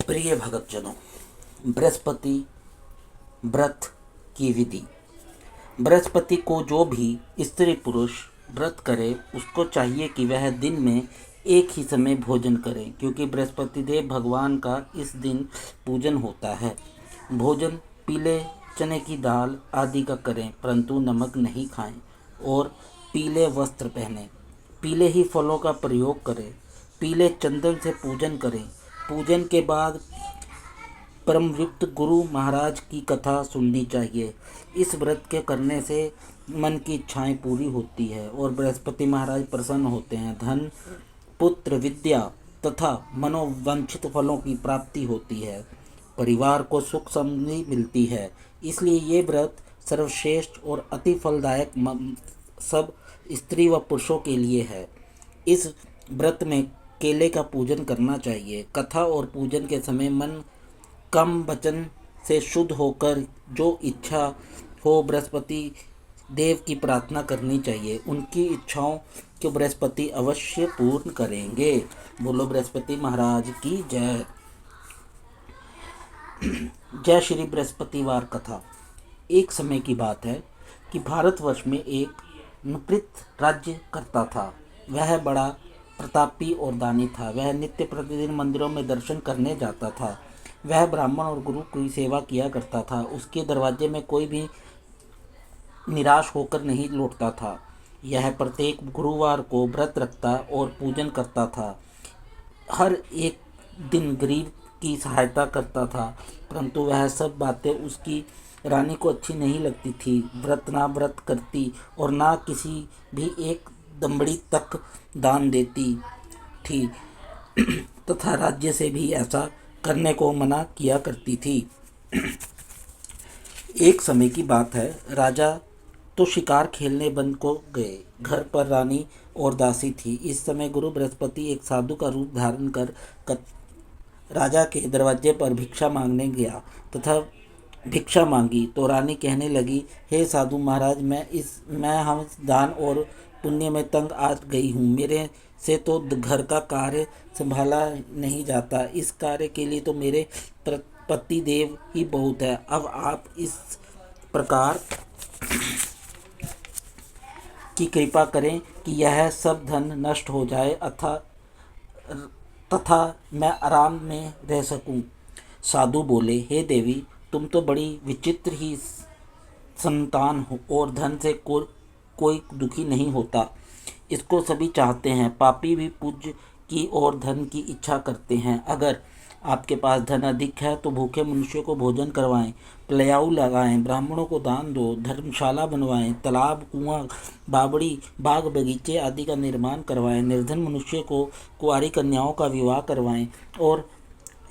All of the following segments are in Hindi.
प्रिय भक्तजनों, बृहस्पति व्रत की विधि। बृहस्पति को जो भी स्त्री पुरुष व्रत करे उसको चाहिए कि वह दिन में एक ही समय भोजन करे, क्योंकि बृहस्पति देव भगवान का इस दिन पूजन होता है। भोजन पीले चने की दाल आदि का करें, परंतु नमक नहीं खाएं और पीले वस्त्र पहनें। पीले ही फलों का प्रयोग करें। पीले चंदन से पूजन करें। पूजन के बाद परमयुक्त गुरु महाराज की कथा सुननी चाहिए। इस व्रत के करने से मन की इच्छाएं पूरी होती है और बृहस्पति महाराज प्रसन्न होते हैं। धन, पुत्र, विद्या तथा मनोवांछित फलों की प्राप्ति होती है। परिवार को सुख समृद्धि मिलती है। इसलिए ये व्रत सर्वश्रेष्ठ और अति फलदायक सब स्त्री व पुरुषों के लिए है। इस व्रत में केले का पूजन करना चाहिए। कथा और पूजन के समय मन कम वचन से शुद्ध होकर जो इच्छा हो बृहस्पति देव की प्रार्थना करनी चाहिए। उनकी इच्छाओं को बृहस्पति अवश्य पूर्ण करेंगे। बोलो बृहस्पति महाराज की जय। जय श्री बृहस्पतिवार कथा। एक समय की बात है कि भारतवर्ष में एक नृपृत राज्य करता था। वह बड़ा प्रतापी और दानी था। वह नित्य प्रतिदिन मंदिरों में दर्शन करने जाता था। वह ब्राह्मण और गुरु की सेवा किया करता था। उसके दरवाजे में कोई भी निराश होकर नहीं लौटता था। यह प्रत्येक गुरुवार को व्रत रखता और पूजन करता था। हर एक दिन गरीब की सहायता करता था, परंतु वह सब बातें उसकी रानी को अच्छी नहीं लगती थी। व्रत ना व्रत करती और ना किसी भी एक दमड़ी तक दान देती थी तथा राज्य से भी ऐसा करने को मना किया करती थी। एक समय की बात है, राजा तो शिकार खेलने बन को गए। घर पर रानी और दासी थी। इस समय गुरु बृहस्पति एक साधु का रूप धारण कर राजा के दरवाजे पर भिक्षा मांगने गया तथा भिक्षा मांगी तो रानी कहने लगी, हे साधु महाराज, मैं हम दान और पुण्य में तंग आ गई हूँ। मेरे से तो घर का कार्य संभाला नहीं जाता। इस कार्य के लिए तो मेरे पति देव ही बहुत है। अब आप इस प्रकार की कृपा करें कि यह सब धन नष्ट हो जाए तथा मैं आराम में रह सकूं। साधु बोले, हे देवी, तुम तो बड़ी विचित्र ही संतान हो और धन से कोई दुखी नहीं होता। इसको सभी चाहते हैं। पापी भी पूज्य की और धन की इच्छा करते हैं। अगर आपके पास धन अधिक है तो भूखे मनुष्यों को भोजन करवाएं, प्लयाऊ लगाएं, ब्राह्मणों को दान दो, धर्मशाला बनवाएं, तालाब, कुआं, बावड़ी, बाग बगीचे आदि का निर्माण करवाएं, निर्धन मनुष्य को कुंवारी कन्याओं का विवाह करवाएं और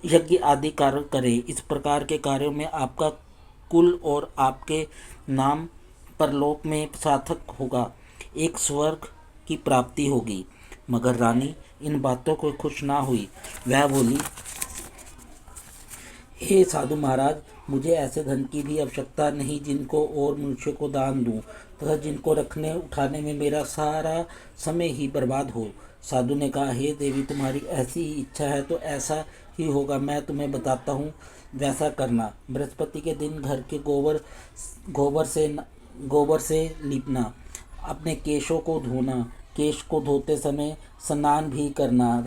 यज्ञ आदि कार्य करें। इस प्रकार के कार्यों में आपका कुल और आपके नाम परलोक में सार्थक होगा। एक स्वर्ग की प्राप्ति होगी। मगर रानी इन बातों को खुश ना हुई। वह बोली, हे साधु महाराज, मुझे ऐसे धन की भी आवश्यकता नहीं जिनको और मनुष्य को दान दूं तथा जिनको रखने उठाने में मेरा सारा समय ही बर्बाद हो। साधु ने कहा, हे देवी, तुम्हारी ऐसी ही इच्छा है तो ऐसा ही होगा। मैं तुम्हें बताता हूँ, वैसा करना। बृहस्पति के दिन घर के गोबर से लीपना, अपने केशों को धोना, केश को धोते समय स्नान भी करना।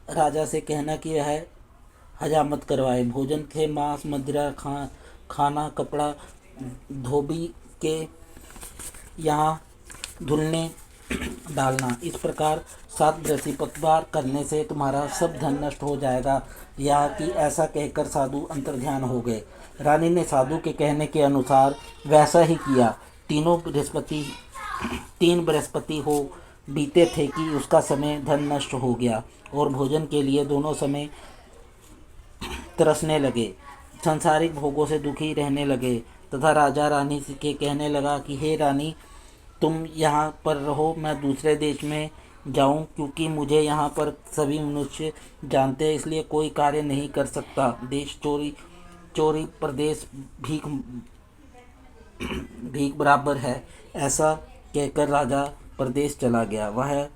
राजा से कहना कि वह हजामत करवाए। भोजन के मांस, मदिरा खाना, कपड़ा धोबी के यहाँ धुलने डालना। इस प्रकार 7 बृहस्पतिवार करने से तुम्हारा सब धन नष्ट हो जाएगा। यह कि ऐसा कहकर साधु अंतर्ध्यान हो गए। रानी ने साधु के कहने के अनुसार वैसा ही किया। 3 बृहस्पति हो बीते थे कि उसका समय धन नष्ट हो गया और भोजन के लिए दोनों समय तरसने लगे, सांसारिक भोगों से दुखी रहने लगे तथा राजा रानी के कहने लगा कि हे रानी, तुम यहाँ पर रहो, मैं दूसरे देश में जाऊँ, क्योंकि मुझे यहाँ पर सभी मनुष्य जानते हैं, इसलिए कोई कार्य नहीं कर सकता। देश चोरी प्रदेश भीख बराबर है। ऐसा कहकर राजा प्रदेश चला गया। वह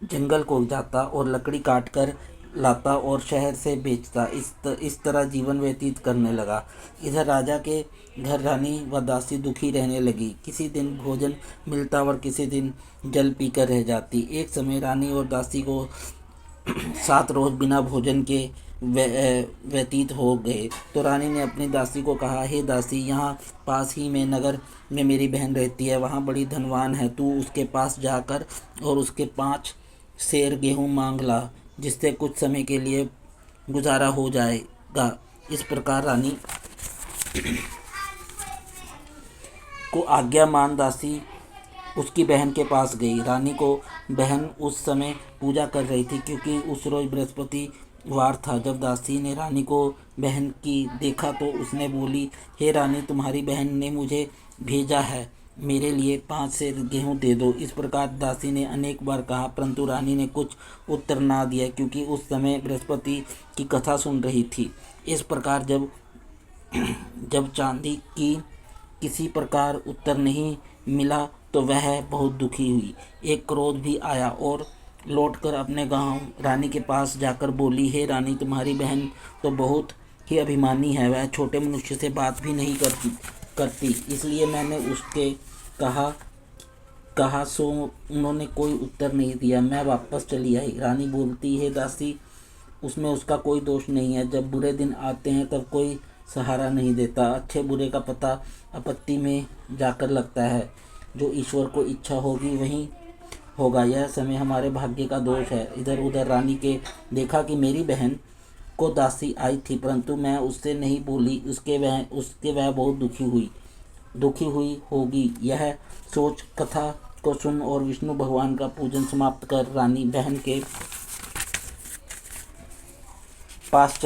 जंगल को जाता और लकड़ी काटकर लाता और शहर से बेचता। इस तरह जीवन व्यतीत करने लगा। इधर राजा के घर रानी व दासी दुखी रहने लगी। किसी दिन भोजन मिलता और किसी दिन जल पीकर रह जाती। एक समय रानी और दासी को 7 रोज बिना भोजन के व्यतीत हो गए। तो रानी ने अपनी दासी को कहा, हे दासी, यहाँ पास ही में नगर में मेरी बहन रहती है, वहाँ बड़ी धनवान है। तू उसके पास जाकर और उसके 5 सेर गेहूँ मांग ला, जिससे कुछ समय के लिए गुजारा हो जाएगा। इस प्रकार रानी को आज्ञा मान दासी उसकी बहन के पास गई। रानी को बहन उस समय पूजा कर रही थी, क्योंकि उस रोज बृहस्पति वार था। जब दासी ने रानी को बहन की देखा तो उसने बोली, हे रानी, तुम्हारी बहन ने मुझे भेजा है, मेरे लिए 5 सेर गेहूँ दे दो। इस प्रकार दासी ने अनेक बार कहा, परंतु रानी ने कुछ उत्तर ना दिया, क्योंकि उस समय बृहस्पति की कथा सुन रही थी। इस प्रकार जब चांदी की किसी प्रकार उत्तर नहीं मिला तो वह बहुत दुखी हुई। एक क्रोध भी आया और लौटकर अपने गांव रानी के पास जाकर बोली, हे रानी, तुम्हारी बहन तो बहुत ही अभिमानी है, वह छोटे मनुष्य से बात भी नहीं करती, इसलिए मैंने उसके कहा सो उन्होंने कोई उत्तर नहीं दिया, मैं वापस चली आई। रानी बोलती, हे दासी, उसमें उसका कोई दोष नहीं है। जब बुरे दिन आते हैं तब कोई सहारा नहीं देता। अच्छे बुरे का पता आपत्ति में जाकर लगता है। जो ईश्वर को इच्छा होगी वहीं होगा। यह समय हमारे भाग्य का दोष है। इधर उधर रानी के देखा कि मेरी बहन को दासी आई थी, परंतु मैं उससे नहीं बोली। उसके वह बहुत दुखी हुई होगी। यह सोच कथा को सुन और विष्णु भगवान का पूजन समाप्त कर रानी बहन के पास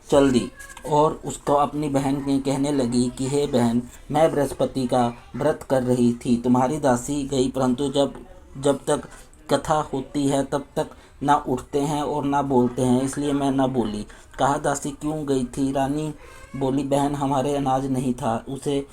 चल दी और उसको अपनी बहन ने कहने लगी कि हे बहन, मैं बृहस्पति का व्रत कर रही थी, तुम्हारी दासी गई, परंतु जब तक कथा होती है तब तक ना उठते हैं और ना बोलते हैं, इसलिए मैं ना बोली। कहा, दासी क्यों गई थी? रानी बोली, बहन, हमारे अनाज नहीं था, उसे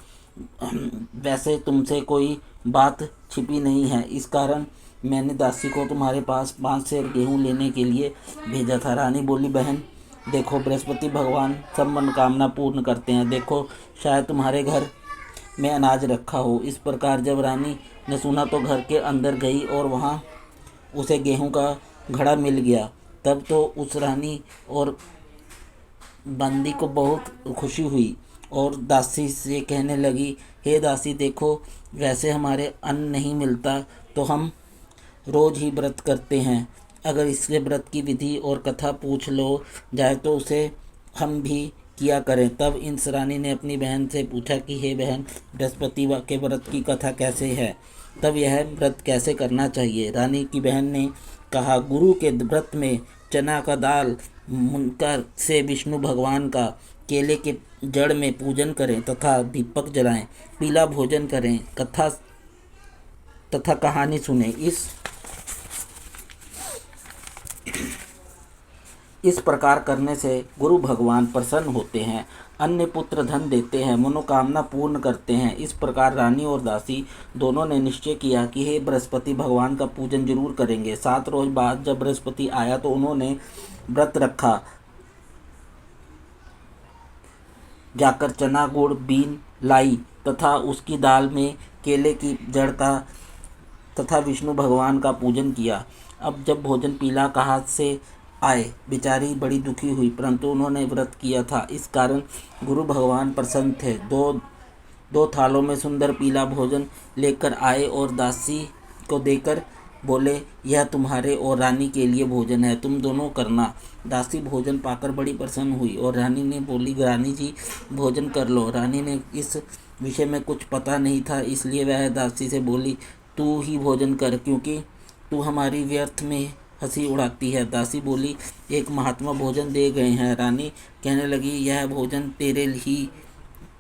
वैसे तुमसे कोई बात छिपी नहीं है, इस कारण मैंने दासी को तुम्हारे पास 5 सेर गेहूँ लेने के लिए भेजा था। रानी बोली, बहन देखो, बृहस्पति भगवान सब मनोकामना पूर्ण करते हैं, देखो शायद तुम्हारे घर में अनाज रखा हो। इस प्रकार जब रानी ने सुना तो घर के अंदर गई और वहाँ उसे गेहूं का घड़ा मिल गया। तब तो उस रानी और बंदी को बहुत खुशी हुई और दासी से कहने लगी, हे दासी, देखो, वैसे हमारे अन्न नहीं मिलता तो हम रोज ही व्रत करते हैं। अगर इसके व्रत की विधि और कथा पूछ लो जाए तो उसे हम भी किया करें। तब इंस रानी ने अपनी बहन से पूछा कि हे बहन, बृहस्पति के व्रत की कथा कैसे है, तब यह व्रत कैसे करना चाहिए? रानी की बहन ने कहा, गुरु के व्रत में चना का दाल मुनकर से विष्णु भगवान का केले के जड़ में पूजन करें तथा दीपक जलाएं, पीला भोजन करें, कथा तथा कहानी सुने। इस प्रकार करने से गुरु भगवान प्रसन्न होते हैं, अन्य पुत्र धन देते हैं, मनोकामना पूर्ण करते हैं। इस प्रकार रानी और दासी दोनों ने निश्चय किया कि हे बृहस्पति भगवान का पूजन जरूर करेंगे। 7 रोज बाद जब बृहस्पति आया तो उन्होंने व्रत रखा, जाकर चना गुड़ बीन लाई तथा उसकी दाल में केले की जड़ का तथा विष्णु भगवान का पूजन किया। अब जब भोजन पीला कहा से आए, बेचारी बड़ी दुखी हुई, परंतु उन्होंने व्रत किया था, इस कारण गुरु भगवान प्रसन्न थे। दो थालों में सुंदर पीला भोजन लेकर आए और दासी को देकर बोले, यह तुम्हारे और रानी के लिए भोजन है, तुम दोनों करना। दासी भोजन पाकर बड़ी प्रसन्न हुई और रानी ने बोली, रानी जी, भोजन कर लो। रानी ने इस विषय में कुछ पता नहीं था, इसलिए वह दासी से बोली, तू ही भोजन कर, क्योंकि तू हमारी व्यर्थ में हंसी उड़ाती है। दासी बोली, एक महात्मा भोजन दे गए हैं। रानी कहने लगी, यह भोजन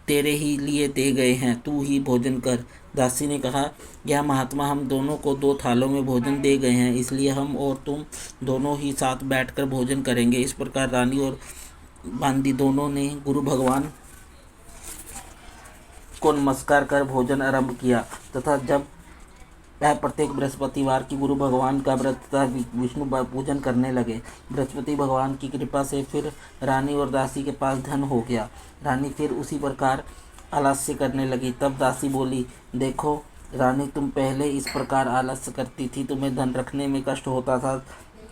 तेरे ही लिए दे गए हैं, तू ही भोजन कर। दासी ने कहा, यह महात्मा हम दोनों को 2 थालों में भोजन दे गए हैं, इसलिए हम और तुम दोनों ही साथ बैठकर भोजन करेंगे। इस प्रकार रानी और बांदी दोनों ने गुरु भगवान को नमस्कार कर भोजन आरंभ किया तथा जब वह प्रत्येक बृहस्पतिवार की गुरु भगवान का व्रत तथा विष्णु पूजन करने लगे। बृहस्पति भगवान की कृपा से फिर रानी और दासी के पास धन हो गया। रानी फिर उसी प्रकार आलस्य करने लगी। तब दासी बोली, देखो रानी, तुम पहले इस प्रकार आलस्य करती थी, तुम्हें धन रखने में कष्ट होता था,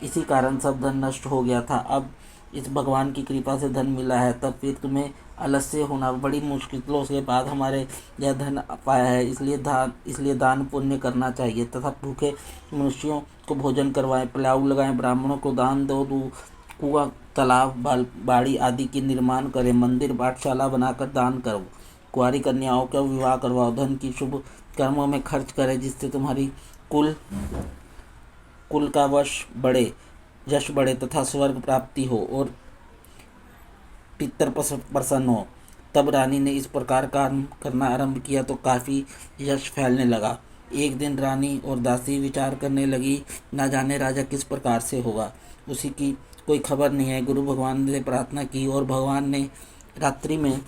इसी कारण सब धन नष्ट हो गया था। अब इस भगवान की कृपा से धन मिला है, तब फिर तुम्हें आलस्य होना, बड़ी मुश्किलों के बाद हमारे यह धन पाया है, इसलिए दान पुण्य करना चाहिए तथा भूखे मनुष्यों को भोजन करवाएं, प्लाऊ लगाएं, ब्राह्मणों को दान दो, कुआं, तालाब, बाड़ी आदि की निर्माण करें, मंदिर पाठशाला बनाकर दान करो, कुंवारी कन्याओं का विवाह करवाओ, धन की शुभ कर्मों में खर्च करें, जिससे तुम्हारी कुल कुल का यश बढ़े तथा स्वर्ग प्राप्ति हो और पितर प्रसन्न हो। तब रानी ने इस प्रकार काम करना आरंभ किया तो काफ़ी यश फैलने लगा। एक दिन रानी और दासी विचार करने लगी, ना जाने राजा किस प्रकार से होगा, उसी की कोई खबर नहीं है। गुरु भगवान से प्रार्थना की और भगवान ने रात्रि में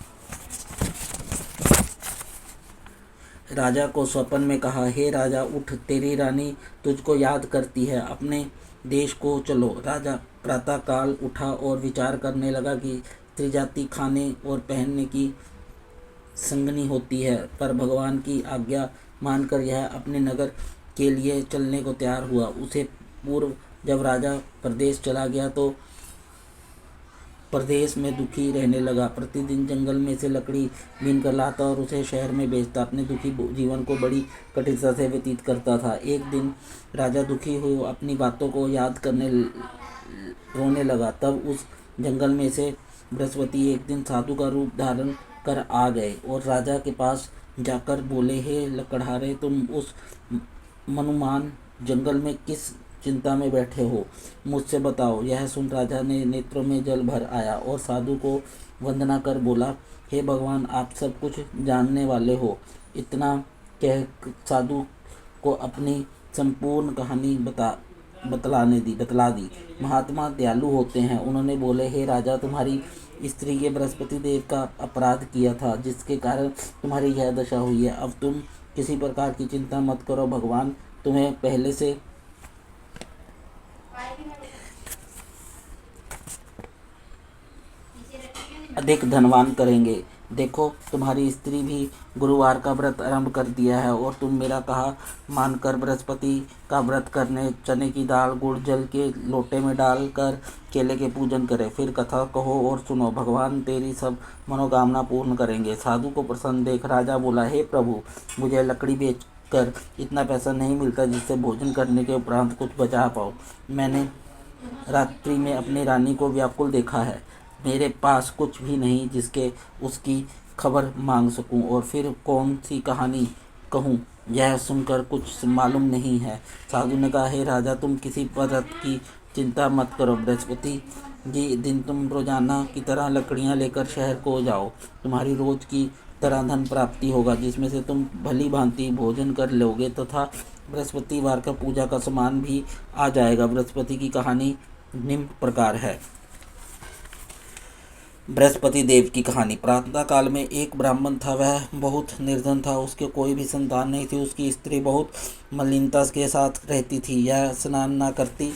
राजा को स्वप्न में कहा, हे राजा उठ, तेरी रानी तुझको याद करती है, अपने देश को चलो। राजा प्रातःकाल उठा और विचार करने लगा कि त्रिजाति खाने और पहनने की संगनी होती है, पर भगवान की आज्ञा मानकर यह अपने नगर के लिए चलने को तैयार हुआ। उसे पूर्व जब राजा प्रदेश चला गया तो प्रदेश में दुखी रहने लगा। प्रतिदिन जंगल में से लकड़ी बीन कर लाता और उसे शहर में बेचता। अपने दुखी जीवन को बड़ी कठिनता से व्यतीत करता था। एक दिन राजा दुखी हुए अपनी बातों को याद करने रोने लगा। तब उस जंगल में से बृहस्पति एक दिन साधु का रूप धारण कर आ गए और राजा के पास जाकर बोले, हे लकड़हारे, तुम उस मनुमान जंगल में किस चिंता में बैठे हो, मुझसे बताओ। यह सुन राजा ने नेत्रों में जल भर आया और साधु को वंदना कर बोला, हे भगवान, आप सब कुछ जानने वाले हो। इतना कह साधु को अपनी संपूर्ण कहानी बतला दी। महात्मा दयालु होते हैं। उन्होंने बोले, हे राजा, तुम्हारी स्त्री के बृहस्पति देव का अपराध किया था, जिसके कारण तुम्हारी यह दशा हुई है। अब तुम किसी प्रकार की चिंता मत करो, भगवान तुम्हें पहले से अधिक धनवान करेंगे। देखो, तुम्हारी स्त्री भी गुरुवार का व्रत आरंभ कर दिया है और तुम मेरा कहा मानकर बृहस्पति का व्रत करने, चने की दाल गुड़ जल के लोटे में डालकर केले के पूजन करें। फिर कथा कहो और सुनो, भगवान तेरी सब मनोकामना पूर्ण करेंगे। साधु को प्रसन्न देख राजा बोला, हे प्रभु, मुझे लकड़ी बेच कर इतना पैसा नहीं मिलता जिससे भोजन करने के उपरांत कुछ बचा पाओ। मैंने रात्रि में अपनी रानी को व्याकुल देखा है, मेरे पास कुछ भी नहीं जिसके उसकी खबर मांग सकूं, और फिर कौन सी कहानी कहूं, यह सुनकर कुछ मालूम नहीं है। साधु ने कहा, हे राजा, तुम किसी व्रत की चिंता मत करो। बृहस्पति जी दिन तुम रोजाना की तरह लकड़ियां लेकर शहर को जाओ। तुम्हारी रोज की तरह धन प्राप्ति होगा, जिसमें से तुम भली भांति भोजन कर लोगे तथा बृहस्पतिवार का पूजा का सामान भी आ जाएगा। बृहस्पति की कहानी निम्न प्रकार है। बृहस्पति देव की कहानी। प्रातः काल में एक ब्राह्मण था। वह बहुत निर्धन था, उसके कोई भी संतान नहीं थी। उसकी स्त्री बहुत मलिनता के साथ रहती थी, यह स्नान न करती,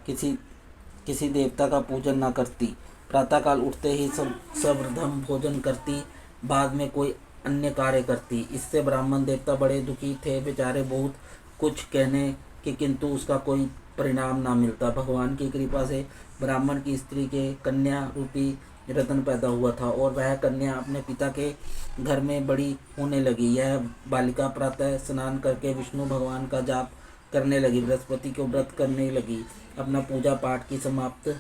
किसी देवता का पूजन न करती, प्रातःकाल उठते ही सर्वप्रथम भोजन करती, बाद में कोई अन्य कार्य करती। इससे ब्राह्मण देवता बड़े दुखी थे। बेचारे बहुत कुछ कहने के, किंतु उसका कोई परिणाम ना मिलता। भगवान की कृपा से ब्राह्मण की स्त्री के कन्या रूपी रत्न पैदा हुआ था और वह कन्या अपने पिता के घर में बड़ी होने लगी। यह बालिका प्रातः स्नान करके विष्णु भगवान का जाप करने लगी, बृहस्पति को व्रत करने लगी, अपना पूजा पाठ की समाप्त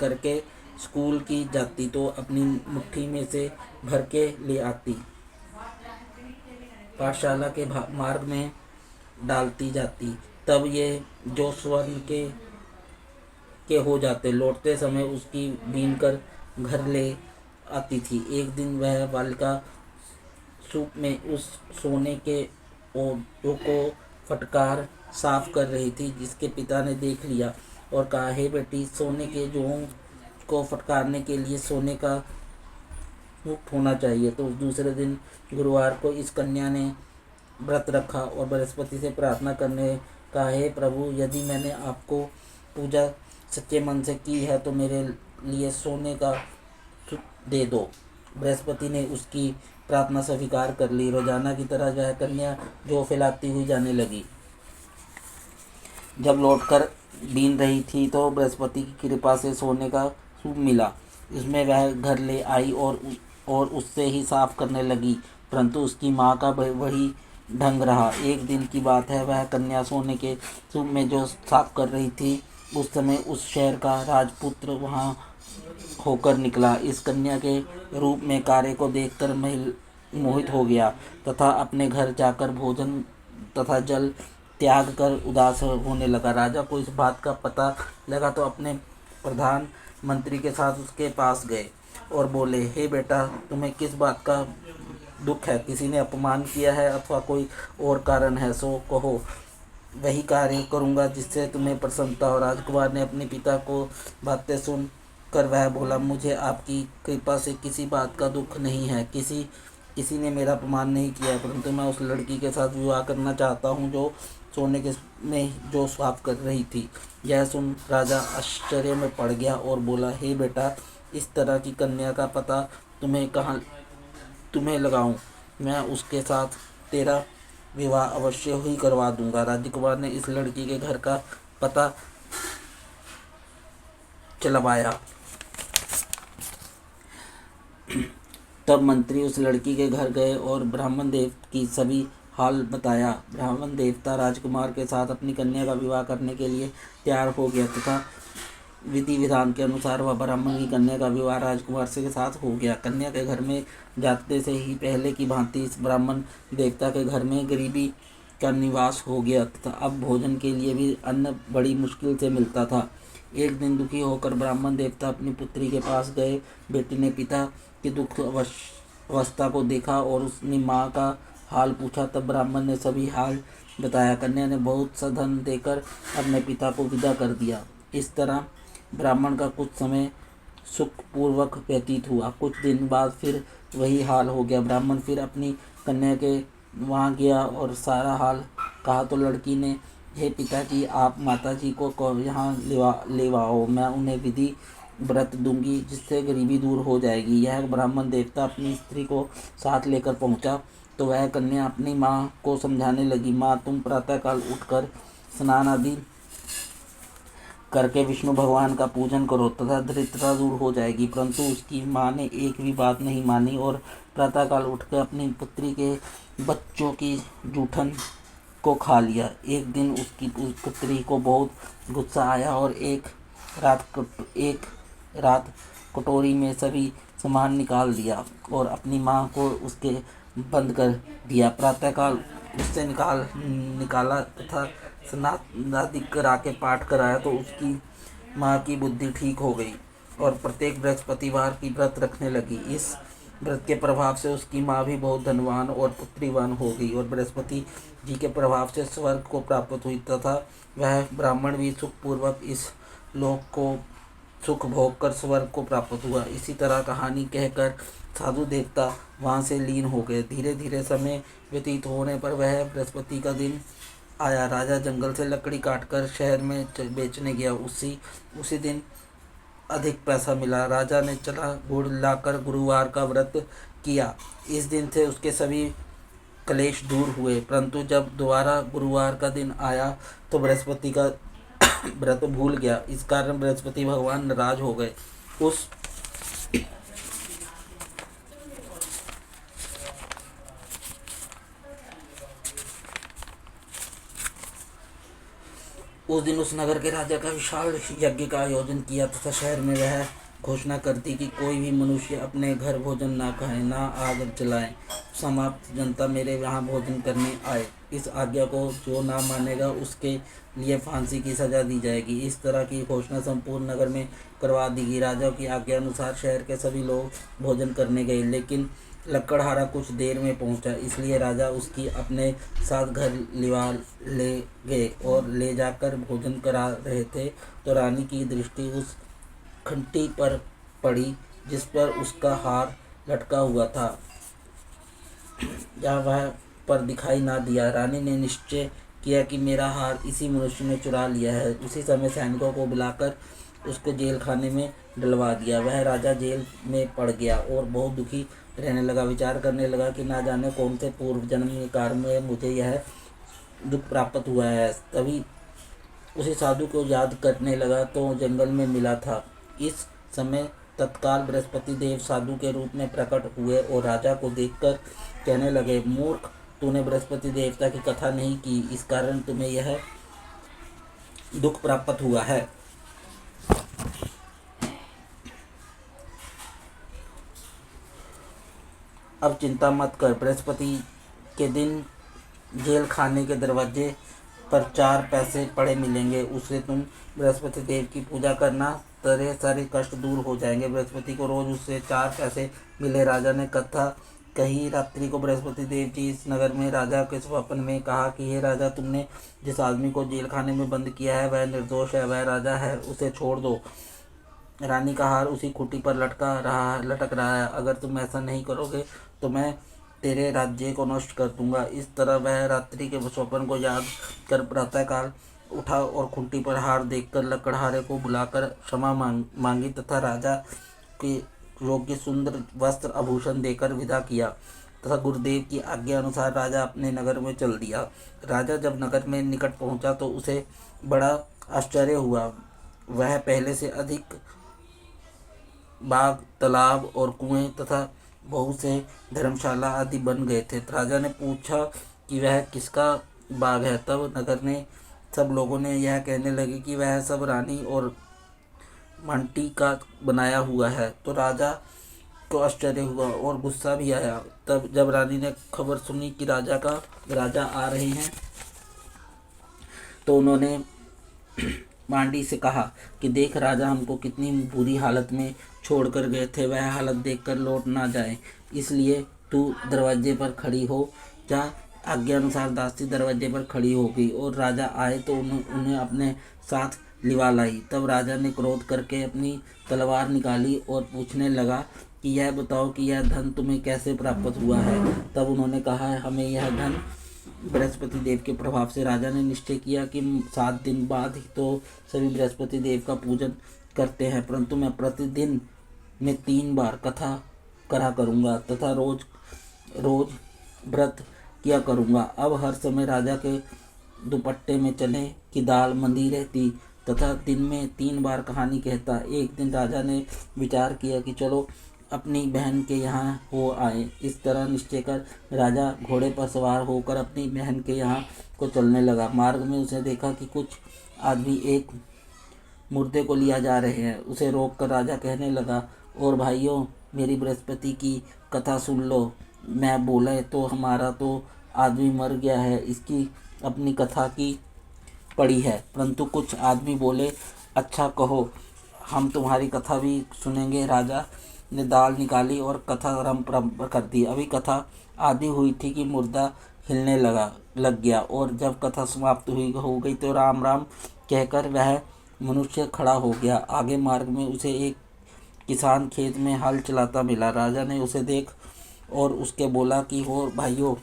करके स्कूल की जाती तो अपनी मुट्ठी में से भर के ले आती, पाठशाला के मार्ग में डालती जाती। तब ये जो स्वर्ण के हो जाते, लौटते समय उसकी बीन कर घर ले आती थी। एक दिन वह बालिका सूप में उस सोने के ओंठों को फटकार साफ कर रही थी, जिसके पिता ने देख लिया और कहा, हे बेटी, सोने के जोड़ों को फटकारने के लिए सोने का मुक्त होना चाहिए। तो दूसरे दिन गुरुवार को इस कन्या ने व्रत रखा और बृहस्पति से प्रार्थना करने का, हे प्रभु, यदि मैंने आपको पूजा सच्चे मन से की है तो मेरे लिए सोने का दे दो। बृहस्पति ने उसकी प्रार्थना स्वीकार कर ली। रोजाना की तरह वह कन्या जो फैलाती हुई जाने लगी। जब लौटकर बीन रही थी तो बृहस्पति की कृपा से सोने का सूप मिला। इसमें वह घर ले आई और उससे ही साफ करने लगी, परंतु उसकी माँ का वही ढंग रहा। एक दिन की बात है, वह कन्या सोने के सूप में जो साफ कर रही थी, उस समय उस शहर का राजपुत्र वहाँ होकर निकला। इस कन्या के रूप में कार्य को देखकर महिल मोहित हो गया तथा अपने घर जाकर भोजन तथा जल त्याग कर उदास होने लगा। राजा को इस बात का पता लगा तो अपने प्रधान मंत्री के साथ उसके पास गए और बोले, हे बेटा, तुम्हें किस बात का दुख है? किसी ने अपमान किया है अथवा कोई और कारण है? सो कहो, वही कार्य करूँगा जिससे तुम्हें प्रसन्नता हो। राजकुमार ने अपने पिता को बातें सुन कर वह बोला, मुझे आपकी कृपा से किसी बात का दुख नहीं है। किसी ने मेरा अपमान नहीं किया, परंतु मैं उस लड़की के साथ विवाह करना चाहता हूँ जो सोने के में जो साफ कर रही थी। यह सुन राजा आश्चर्य में पड़ गया और बोला, हे बेटा, इस तरह की कन्या का पता तुम्हें लगाऊं? मैं उसके साथ तेरा विवाह अवश्य ही करवा दूंगा। राजकुमार ने इस लड़की के घर का पता चलवाया। तब मंत्री उस लड़की के घर गए और ब्राह्मण देव की सभी हाल बताया। ब्राह्मण देवता राजकुमार के साथ अपनी कन्या का विवाह करने के लिए तैयार हो गया तथा विधि विधान के अनुसार वह ब्राह्मण की कन्या का विवाह राजकुमार के साथ हो गया। कन्या के घर में जाते से ही पहले की भांति इस ब्राह्मण देवता के घर में गरीबी का निवास हो गया तथा अब भोजन के लिए भी अन्न बड़ी मुश्किल से मिलता था। एक दिन दुखी होकर ब्राह्मण देवता अपनी पुत्री के पास गए। बेटी ने पिता की दुख अवस्था को देखा और उसने माँ का हाल पूछा। तब ब्राह्मण ने सभी हाल बताया। कन्या ने बहुत सा धन देकर अपने पिता को विदा कर दिया। इस तरह ब्राह्मण का कुछ समय सुखपूर्वक व्यतीत हुआ। कुछ दिन बाद फिर वही हाल हो गया। ब्राह्मण फिर अपनी कन्या के वहाँ गया और सारा हाल कहा तो लड़की ने, हे पिताजी, आप माताजी को यहाँ लेवाओ, मैं उन्हें विधि व्रत दूंगी जिससे गरीबी दूर हो जाएगी। यह ब्राह्मण देवता अपनी स्त्री को साथ लेकर पहुँचा तो वह कन्या अपनी माँ को समझाने लगी, माँ, तुम प्रातःकाल उठकर स्नान आदि करके विष्णु भगवान का पूजन करो तथा दरिद्रता दूर हो जाएगी। परंतु उसकी माँ ने एक भी बात नहीं मानी और प्रातःकाल उठकर अपनी पुत्री के बच्चों की जूठन को खा लिया। एक दिन उसकी पुत्री को बहुत गुस्सा आया और एक रात कटोरी में सभी सामान निकाल दिया और अपनी माँ को उसके बंद कर दिया। प्रातःकाल उससे निकाला तथा स्नान आदि करा के पाठ कराया तो उसकी माँ की बुद्धि ठीक हो गई और प्रत्येक बृहस्पतिवार की व्रत रखने लगी। इस व्रत के प्रभाव से उसकी माँ भी बहुत धनवान और पुत्रीवान हो गई और बृहस्पति जी के प्रभाव से स्वर्ग को प्राप्त हुई तथा वह ब्राह्मण भी सुखपूर्वक इस लोक को सुख भोग कर स्वर्ग को प्राप्त हुआ। इसी तरह कहानी कहकर साधु देवता वहाँ से लीन हो गए। धीरे धीरे समय व्यतीत होने पर वह बृहस्पति का दिन आया। राजा जंगल से लकड़ी काटकर शहर में बेचने गया। उसी दिन अधिक पैसा मिला। राजा ने चला गुड़ लाकर गुरुवार का व्रत किया। इस दिन से उसके सभी क्लेश दूर हुए। परंतु जब दोबारा गुरुवार का दिन आया तो बृहस्पति का व्रत भूल गया। इस कारण बृहस्पति भगवान नाराज हो गए। उस दिन उस नगर के राजा का विशाल यज्ञ का आयोजन किया तथा शहर में वह घोषणा कर दी कि कोई भी मनुष्य अपने घर भोजन ना खाए, ना आग जलाए। समाप्त जनता मेरे यहाँ भोजन करने आए। इस आज्ञा को जो ना मानेगा उसके लिए फांसी की सजा दी जाएगी। इस तरह की घोषणा संपूर्ण नगर में करवा दी गई। राजा की आज्ञा अनुसार शहर के सभी लोग भोजन करने गए, लेकिन लकड़हारा कुछ देर में पहुंचा, इसलिए राजा उसकी अपने साथ घर ले गए और ले जाकर भोजन करा रहे थे तो रानी की दृष्टि उस घंटी पर पड़ी जिस पर उसका हार लटका हुआ था। जहाँ वह पर दिखाई ना दिया। रानी ने निश्चय किया कि मेरा हार इसी मनुष्य ने चुरा लिया है। उसी समय सैनिकों को बुलाकर उसको जेल खाने में डलवा दिया। वह राजा जेल में पड़ गया और बहुत दुखी रहने लगा। विचार करने लगा कि ना जाने कौन से पूर्व जन्म के कारण में मुझे यह दुख प्राप्त हुआ है। तभी उसी साधु को याद करने लगा तो जंगल में मिला था। इस समय तत्काल बृहस्पति देव साधु के रूप में प्रकट हुए और राजा को देखकर कहने लगे, मूर्ख, तूने बृहस्पति देवता की कथा नहीं की, इस कारण तुम्हें यह दुख प्राप्त हुआ है। अब चिंता मत कर, बृहस्पति के दिन जेल खाने के दरवाजे पर 4 पैसे पड़े मिलेंगे, उससे तुम बृहस्पति देव की पूजा करना, तेरे सारे कष्ट दूर हो जाएंगे। बृहस्पति को रोज उससे 4 पैसे मिले। राजा ने कथा कही। रात्रि को बृहस्पति देव जी इस नगर में राजा के स्वप्न में कहा कि हे राजा, तुमने जिस आदमी को जेल खाने में बंद किया है वह निर्दोष है, वह राजा है, उसे छोड़ दो। रानी का हार उसी खूंटी पर लटक रहा है। अगर तुम ऐसा नहीं करोगे तो मैं तेरे राज्य को नष्ट कर दूंगा। इस तरह वह रात्रि के स्वप्न को याद कर प्रातःकाल उठा और खूंटी पर हार देखकर लकड़हारे को बुलाकर क्षमा मांगी तथा राजा के योग्य सुंदर वस्त्र आभूषण देकर विदा किया तथा गुरुदेव की आज्ञा अनुसार राजा अपने नगर में चल दिया। राजा जब नगर में निकट पहुंचा तो उसे बड़ा आश्चर्य हुआ। वह पहले से अधिक बाग, तालाब और कुएं तथा बहुत से धर्मशाला आदि बन गए थे। राजा ने पूछा कि वह किसका बाग है। तब नगर में सब लोगों ने यह कहने लगे कि वह सब रानी और मांटी का बनाया हुआ है। तो राजा को आश्चर्य हुआ और गुस्सा भी आया। तब जब रानी ने खबर सुनी कि राजा आ रहे हैं तो उन्होंने मांडी से कहा कि देख, राजा हमको कितनी बुरी हालत में छोड़कर गए थे, वह हालत देखकर लौट ना जाए, इसलिए तू दरवाजे पर खड़ी हो जा। आज्ञा अनुसार दासी दरवाजे पर खड़ी हो गई और राजा आए तो उन्हें अपने साथ लिवा लाई। तब राजा ने क्रोध करके अपनी तलवार निकाली और पूछने लगा कि यह बताओ कि यह धन तुम्हें कैसे प्राप्त हुआ है। तब उन्होंने कहा, हमें यह धन बृहस्पति देव के प्रभाव से। राजा ने निश्चय किया कि 7 दिन बाद ही तो सभी बृहस्पति देव का पूजन करते हैं, परंतु मैं प्रतिदिन में 3 बार कथा करा करूँगा तथा रोज रोज व्रत किया करूँगा। अब हर समय राजा के दुपट्टे में चने की दाल मंदी रहती तथा दिन में 3 बार कहानी कहता। एक दिन राजा ने विचार किया कि चलो अपनी बहन के यहाँ हो आए। इस तरह निश्चय कर राजा घोड़े पर सवार होकर अपनी बहन के यहाँ को चलने लगा। मार्ग में उसने देखा कि कुछ आदमी एक मुर्दे को लिया जा रहे हैं। उसे रोककर राजा कहने लगा, और भाइयों, मेरी बृहस्पति की कथा सुन लो। मैं बोले तो हमारा तो आदमी मर गया है, इसकी अपनी कथा की पड़ी है। परंतु कुछ आदमी बोले, अच्छा कहो, हम तुम्हारी कथा भी सुनेंगे। राजा ने दाल निकाली और कथा आरंभ कर दी। अभी कथा आधी हुई थी कि मुर्दा हिलने लग गया और जब कथा समाप्त हो गई तो राम राम कहकर वह मनुष्य खड़ा हो गया। आगे मार्ग में उसे एक किसान खेत में हल चलाता मिला। राजा ने उसे देख और उसके बोला कि हो भाइयों,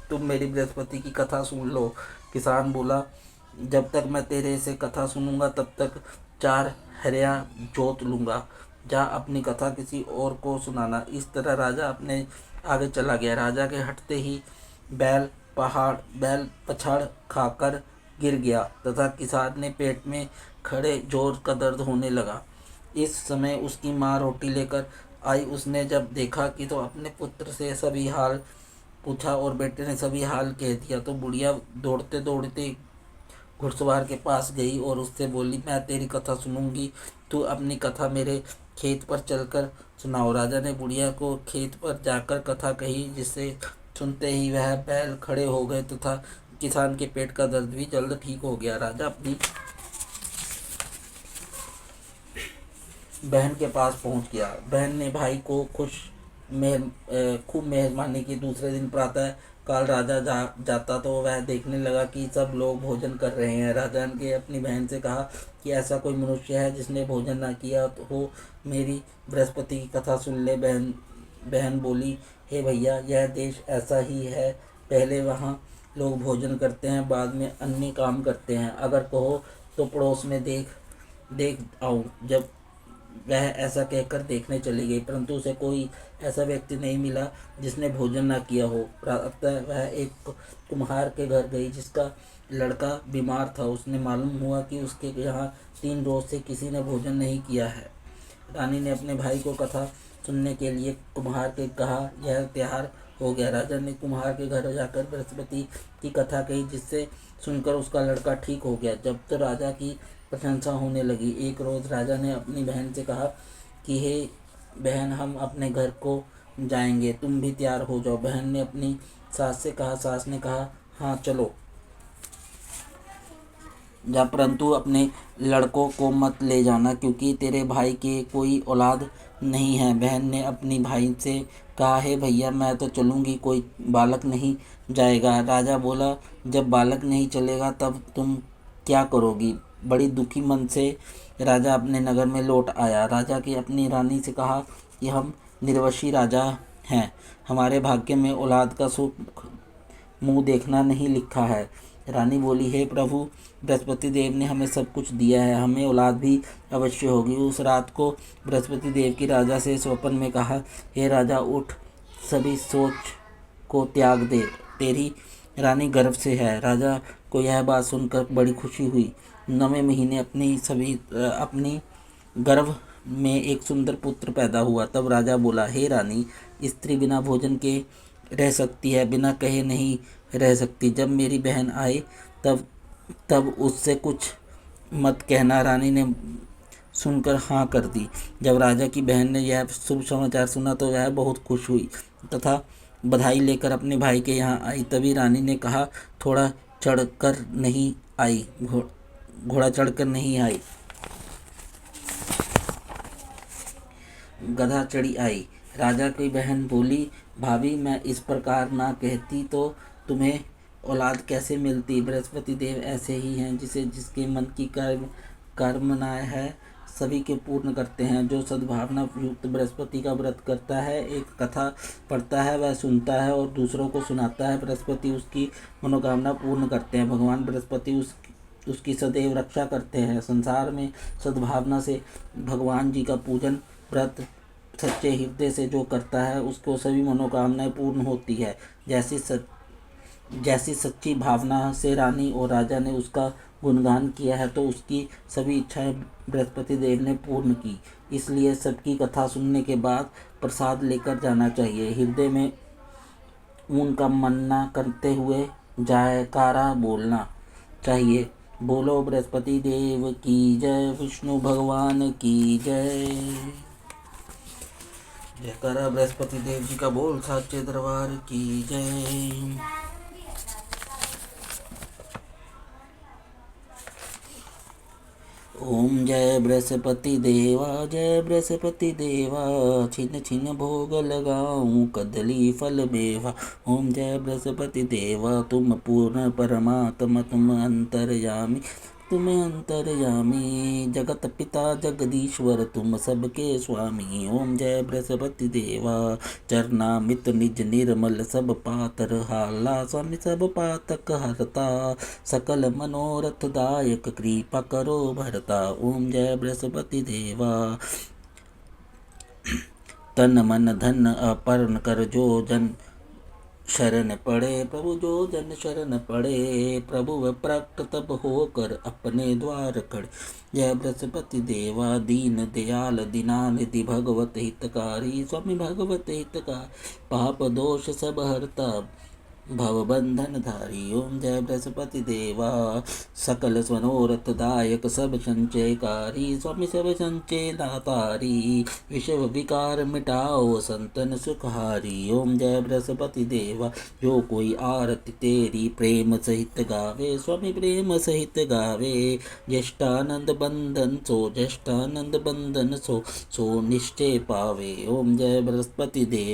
तुम मेरी बृहस्पति की कथा सुन लो। किसान बोला, जब तक मैं तेरे से कथा सुनूंगा तब तक 4 हरिया जोत लूँगा, जा अपनी कथा किसी और को सुनाना। इस तरह राजा अपने आगे चला गया। राजा के हटते ही बैल पछाड़ खाकर गिर गया तथा किसान ने पेट में खड़े जोर का दर्द होने लगा। इस समय उसकी माँ रोटी लेकर आई। उसने जब देखा कि तो अपने पुत्र से सभी हाल पूछा और बेटे ने सभी हाल कह दिया तो बुढ़िया दौड़ते दौड़ते घुड़सवार के पास गई और उससे बोली, मैं तेरी कथा सुनूंगी, तू अपनी कथा मेरे खेत पर चलकर सुनाओ। राजा ने बुढ़िया को खेत पर जाकर कथा कही, जिससे सुनते ही वह बैल खड़े हो गए तथा किसान के पेट का दर्द भी जल्द ठीक हो गया। राजा अपनी बहन के पास पहुंच गया। बहन ने भाई को खूब मेहरबानी की। दूसरे दिन प्रातः काल राजा जाता तो वह देखने लगा कि सब लोग भोजन कर रहे हैं। राजा ने अपनी बहन से कहा कि ऐसा कोई मनुष्य है जिसने भोजन ना किया हो, मेरी बृहस्पति की कथा सुन ले। बहन बोली, हे भैया, यह देश ऐसा ही है, पहले वहाँ लोग भोजन करते हैं, बाद में अन्य काम करते हैं। अगर कहो तो पड़ोस में देख देख आओ। जब वह ऐसा कहकर देखने चली गई, परंतु उसे कोई ऐसा व्यक्ति नहीं मिला जिसने भोजन न किया हो। प्रातः वह एक कुम्हार के घर गई जिसका लड़का बीमार था। उसने मालूम हुआ कि उसके यहाँ 3 रोज से किसी ने भोजन नहीं किया है। रानी ने अपने भाई को कथा सुनने के लिए कुम्हार के कहा। यह तैयार हो गया। राजा ने कुम्हार के घर जाकर बृहस्पति की कथा कही, जिससे सुनकर उसका लड़का ठीक हो गया। जब तो राजा की प्रशंसा होने लगी। एक रोज़ राजा ने अपनी बहन से कहा कि हे बहन, हम अपने घर को जाएंगे, तुम भी तैयार हो जाओ। बहन ने अपनी सास से कहा। सास ने कहा, हाँ चलो जा, परंतु अपने लड़कों को मत ले जाना, क्योंकि तेरे भाई के कोई औलाद नहीं है। बहन ने अपनी भाई से कहा, हे भैया, मैं तो चलूँगी, कोई बालक नहीं जाएगा। राजा बोला, जब बालक नहीं चलेगा तब तुम क्या करोगी? बड़ी दुखी मन से राजा अपने नगर में लौट आया। राजा की अपनी रानी से कहा कि हम निर्वंशी राजा हैं, हमारे भाग्य में औलाद का सुख मुँह देखना नहीं लिखा है। रानी बोली, हे प्रभु, बृहस्पति देव ने हमें सब कुछ दिया है, हमें औलाद भी अवश्य होगी। उस रात को बृहस्पति देव की राजा से स्वप्न में कहा, हे राजा, उठ, सभी सोच को त्याग दे, तेरी रानी गर्भ से है। राजा को यह बात सुनकर बड़ी खुशी हुई। 9वें महीने अपनी गर्भ में एक सुंदर पुत्र पैदा हुआ। तब राजा बोला, हे रानी, स्त्री बिना भोजन के रह सकती है, बिना कहे नहीं रह सकती। जब मेरी बहन आए तब तब उससे कुछ मत कहना। रानी ने सुनकर हाँ कर दी। जब राजा की बहन ने यह शुभ समाचार सुना तो वह बहुत खुश हुई तथा बधाई लेकर अपने भाई के यहाँ आई। तभी रानी ने कहा, थोड़ा चढ़कर नहीं आई, घोड़ा चढ़कर नहीं आई, गधा चढ़ी आई। राजा की बहन बोली, भाभी, मैं इस प्रकार ना कहती तो तुम्हें औलाद कैसे मिलती? बृहस्पति देव ऐसे ही हैं, जिसके मन की कामनाएं है सभी के पूर्ण करते हैं। जो सद्भावना युक्त बृहस्पति का व्रत करता है, एक कथा पढ़ता है, वह सुनता है और दूसरों को सुनाता है, बृहस्पति उसकी मनोकामना पूर्ण करते हैं। भगवान बृहस्पति उसकी सदैव रक्षा करते हैं। संसार में सद्भावना से भगवान जी का पूजन व्रत सच्चे हृदय से जो करता है, उसको सभी मनोकामनाएं पूर्ण होती है। जैसी सच्ची भावना से रानी और राजा ने उसका गुणगान किया है, तो उसकी सभी इच्छाएं बृहस्पति देव ने पूर्ण की। इसलिए सबकी कथा सुनने के बाद प्रसाद लेकर जाना चाहिए। हृदय में उनका मन्ना करते हुए जयकारा बोलना चाहिए। बोलो बृहस्पति देव की जय, विष्णु भगवान की जय। जयकारा बृहस्पति देव जी का बोल, साचे दरबार की जय। ओम जय बृहस्पति देवा, जय बृहस्पति देवा, छिन छिन भोग लगाऊं कदली फल मेवा। ओम जय बृहस्पति देवा, तुम पूर्ण परमात्मा, तुम अंतर्यामी, जगत पिता जगदीश्वर, तुम सबके स्वामी। ओम जय बृहस्पति देवा, चरनामित निज निर्मल, सब पातर हाला, स्वामी सब पातक हरता, सकल मनोरथ दायक, कृपा करो भरता। ओम जय बृहस्पति देवा, तन मन धन अपर्ण कर, जो जन शरण पड़े प्रभु, जो जन शरण पड़े प्रभु, वह प्रकट तब होकर अपने द्वार खड़े। जय बृहस्पति देवा, दीन दयाल दीनानिधि, भगवत हितकारी, स्वामी भगवत हितकारी, पाप दोष सब हरता, भव बंधन धारी। ओम जय बृहस्पति देवा, सकल स्वनोरथ दायक, सब संचयकारी, स्वामी सब संचय दातारी, विषव विकार मिटाओ संतन सुखारी। ओम जय बृहस्पति देवा, जो कोई आरती तेरी प्रेम सहित गावे, स्वामी प्रेम सहित गावे, ज्येष्ठानंद बंधन सो, ज्येष्ठानंद बंधन सो निश्चय पावे। ओम जय बृहस्पति देव।